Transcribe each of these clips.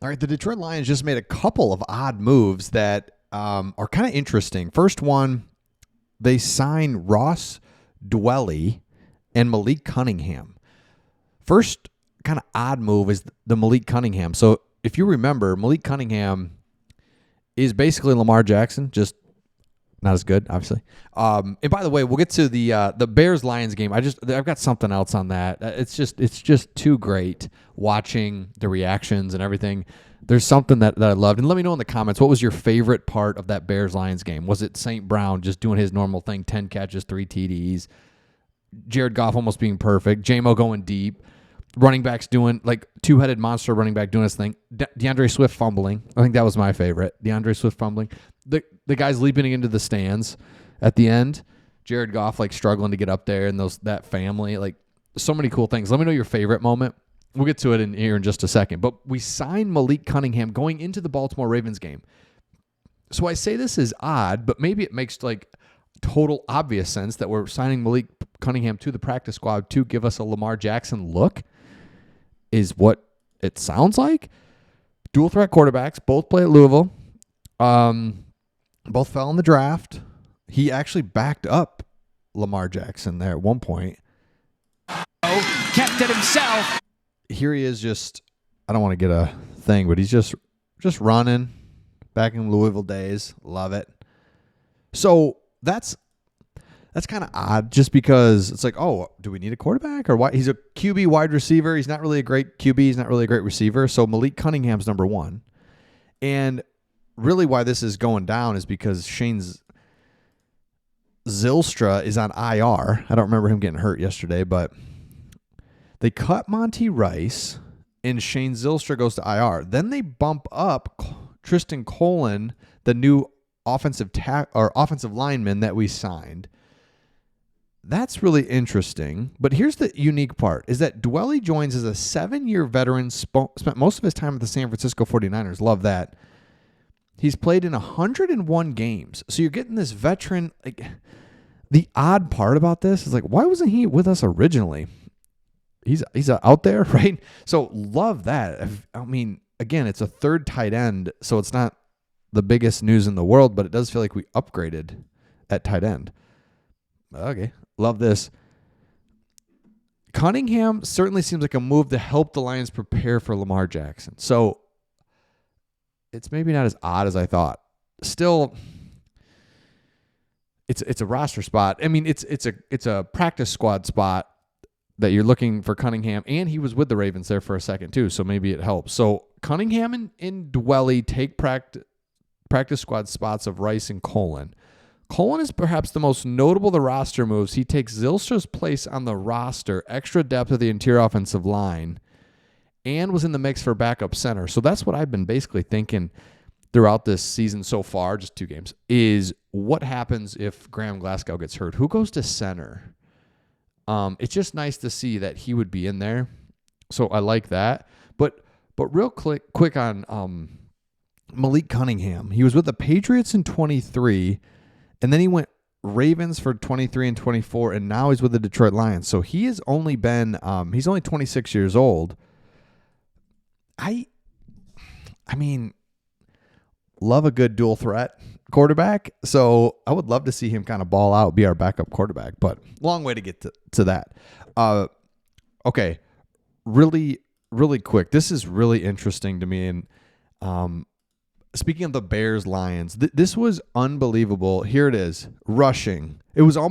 All right, the Detroit Lions just made a couple of odd moves that are kind of interesting. First one, they sign Ross Dwelly and Malik Cunningham. First kind of odd move is the Malik Cunningham. So if you remember, Malik Cunningham is basically Lamar Jackson, just not as good, obviously. And by the way, we'll get to the Bears-Lions game. I've got something else on that. It's just too great watching the reactions and everything. There's something that I loved. And let me know in the comments, what was your favorite part of that Bears-Lions game? Was it St. Brown just doing his normal thing, 10 catches, 3 TDs, Jared Goff almost being perfect, J-Mo going deep, running backs doing, like, two-headed monster running back doing his thing, DeAndre Swift fumbling. I think that was my favorite, DeAndre Swift fumbling. The guys leaping into the stands at the end, Jared Goff, like, struggling to get up there, and that family, like, so many cool things. Let me know your favorite moment. We'll get to it here in just a second. But we signed Malik Cunningham going into the Baltimore Ravens game. So I say this is odd, but maybe it makes, like, total obvious sense that we're signing Malik Cunningham to the practice squad to give us a Lamar Jackson look, is what it sounds like. Dual threat quarterbacks, both play at Louisville. Both fell in the draft. He actually backed up Lamar Jackson there at one point. Kept it himself. Here he is, just, I don't want to get a thing, but he's just running back in Louisville days. Love it. So that's kind of odd, just because it's like, oh, do we need a quarterback or why? He's a QB wide receiver. He's not really a great QB. He's not really a great receiver. So Malik Cunningham's number one. And really why this is going down is because Shane Zylstra is on IR. I don't remember him getting hurt yesterday, but they cut Monty Rice and Shane Zylstra goes to IR. Then they bump up Tristan Colon, the new offensive lineman that we signed. That's really interesting. But here's the unique part, is that Dwelly joins as a 7-year veteran, spent most of his time at the San Francisco 49ers. Love that. He's played in 101 games. So you're getting this veteran. Like, the odd part about this is, like, why wasn't he with us originally? He's out there, right? So love that. I mean, again, it's a third tight end, so it's not the biggest news in the world, but it does feel like we upgraded at tight end. Okay, love this. Cunningham certainly seems like a move to help the Lions prepare for Lamar Jackson. So it's maybe not as odd as I thought. Still, it's a roster spot. I mean, it's a practice squad spot that you're looking for Cunningham, and he was with the Ravens there for a second too, so maybe it helps. So Cunningham and Dwelly take practice squad spots of Rice and Colon. Colon is perhaps the most notable of the roster moves. He takes Zylstra's place on the roster, extra depth of the interior offensive line, and was in the mix for backup center. So that's what I've been basically thinking throughout this season so far, just 2 games, is what happens if Graham Glasgow gets hurt? Who goes to center? It's just nice to see that he would be in there. So I like that. But real quick on Malik Cunningham. He was with the Patriots in 23, and then he went Ravens for 23 and 24, and now he's with the Detroit Lions. So he has only been he's only 26 years old. I mean, love a good dual threat quarterback. So I would love to see him kind of ball out, be our backup quarterback, but long way to get to that. Okay. Really, really quick. This is really interesting to me. And speaking of the Bears Lions, this was unbelievable. Here it is. Rushing. It was the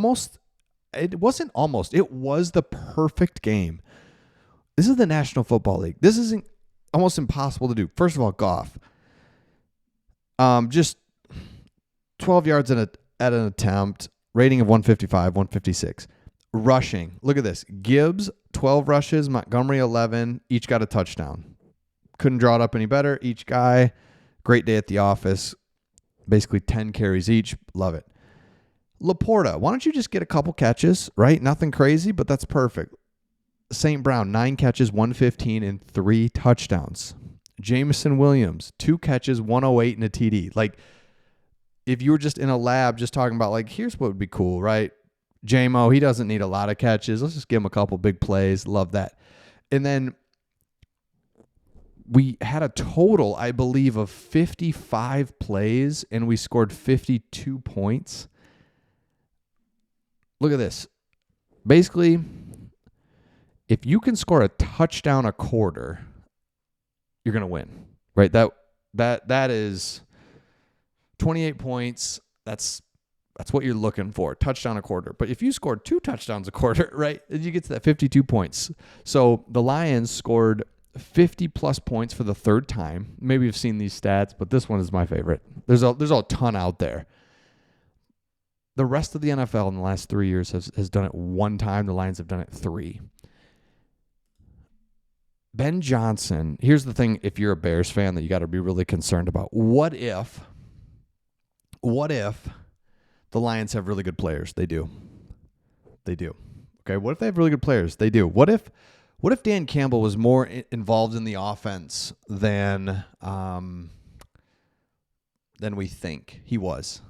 perfect game. This is the National Football League. This isn't almost impossible to do. First of all, Goff. Just 12 yards at an attempt, rating of 155, 156. Rushing. Look at this. Gibbs, 12 rushes, Montgomery, 11. Each got a touchdown. Couldn't draw it up any better. Each guy, great day at the office. Basically 10 carries each. Love it. Laporta, why don't you just get a couple catches, right? Nothing crazy, but that's perfect. St. Brown, 9 catches, 115, and 3 touchdowns. Jameson Williams, 2 catches, 108, and a TD. Like, if you were just in a lab just talking about, like, here's what would be cool, right? J-Mo, he doesn't need a lot of catches. Let's just give him a couple big plays. Love that. And then we had a total, I believe, of 55 plays, and we scored 52 points. Look at this. Basically, if you can score a touchdown a quarter, you're going to win, right? That is 28 points. That's what you're looking for, touchdown a quarter. But if you scored 2 touchdowns a quarter, right, you get to that 52 points. So the Lions scored 50-plus points for the third time. Maybe you've seen these stats, but this one is my favorite. There's a ton out there. The rest of the NFL in the last 3 years has done it 1 time. The Lions have done it 3. Ben Johnson, here's the thing, if you're a Bears fan that you got to be really concerned about. What if the Lions have really good players? They do. Okay, what if they have really good players? They do. What if Dan Campbell was more involved in the offense than we think he was?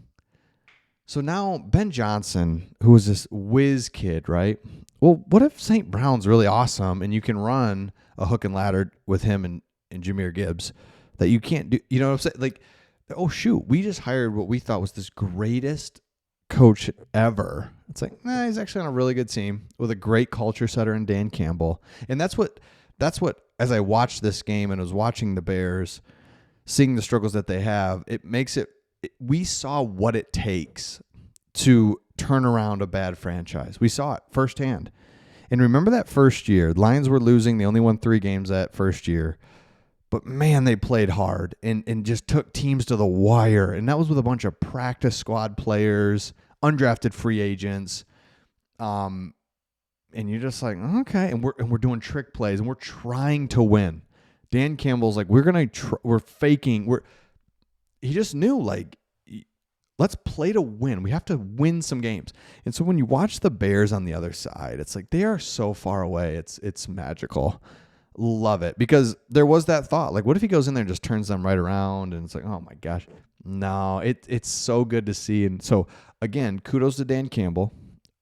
So now Ben Johnson, who is this whiz kid, right? Well, what if St. Brown's really awesome and you can run a hook and ladder with him and Jahmyr Gibbs that you can't do? You know what I'm saying? Like, oh, shoot, we just hired what we thought was this greatest coach ever. It's like, nah, he's actually on a really good team with a great culture setter in Dan Campbell. And that's what, as I watched this game and was watching the Bears, seeing the struggles that they have, it makes it, we saw what it takes to turn around a bad franchise. We saw it firsthand. And remember that first year, Lions were losing. They only won 3 games that first year. But, man, they played hard and just took teams to the wire. And that was with a bunch of practice squad players, undrafted free agents. And you're just like, okay. And we're doing trick plays, and we're trying to win. Dan Campbell's like, we're faking. He just knew, like, let's play to win. We have to win some games. And so when you watch the Bears on the other side, it's like they are so far away. It's magical. Love it. Because there was that thought, like, what if he goes in there and just turns them right around? And it's like, oh, my gosh. No, it's so good to see. And so, again, kudos to Dan Campbell.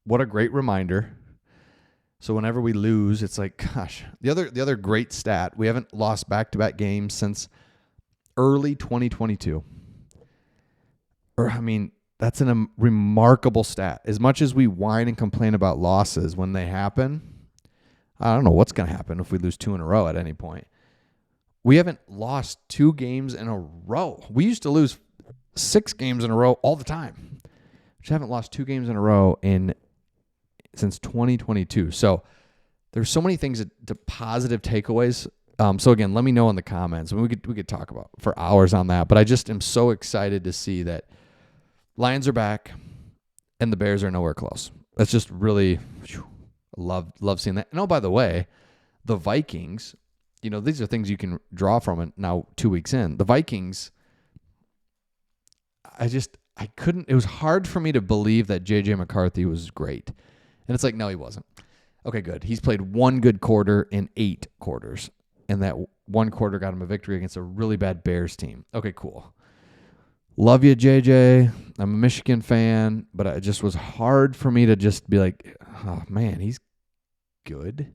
What a great reminder. So whenever we lose, it's like, gosh. The other great stat, we haven't lost back-to-back games since early 2022. That's a remarkable stat. As much as we whine and complain about losses when they happen, I don't know what's going to happen if we lose 2 in a row at any point. We haven't lost 2 games in a row. We used to lose 6 games in a row all the time. We haven't lost 2 games in a row since 2022. So there's so many things to positive takeaways. So again, let me know in the comments. We could talk about for hours on that. But I just am so excited to see that Lions are back and the Bears are nowhere close. That's just really love seeing that. And by the way, the Vikings, these are things you can draw from it now 2 weeks in. The Vikings, I couldn't, it was hard for me to believe that J.J. McCarthy was great. And it's like, no, he wasn't. Okay, good. He's played 1 good quarter in 8 quarters. And that 1 quarter got him a victory against a really bad Bears team. Okay, cool. Love you, JJ. I'm a Michigan fan, but it just was hard for me to just be like, oh, man, he's good.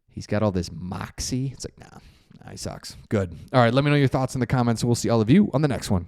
He's got all this moxie. It's like, nah, he sucks. Good. All right, let me know your thoughts in the comments, and we'll see all of you on the next one.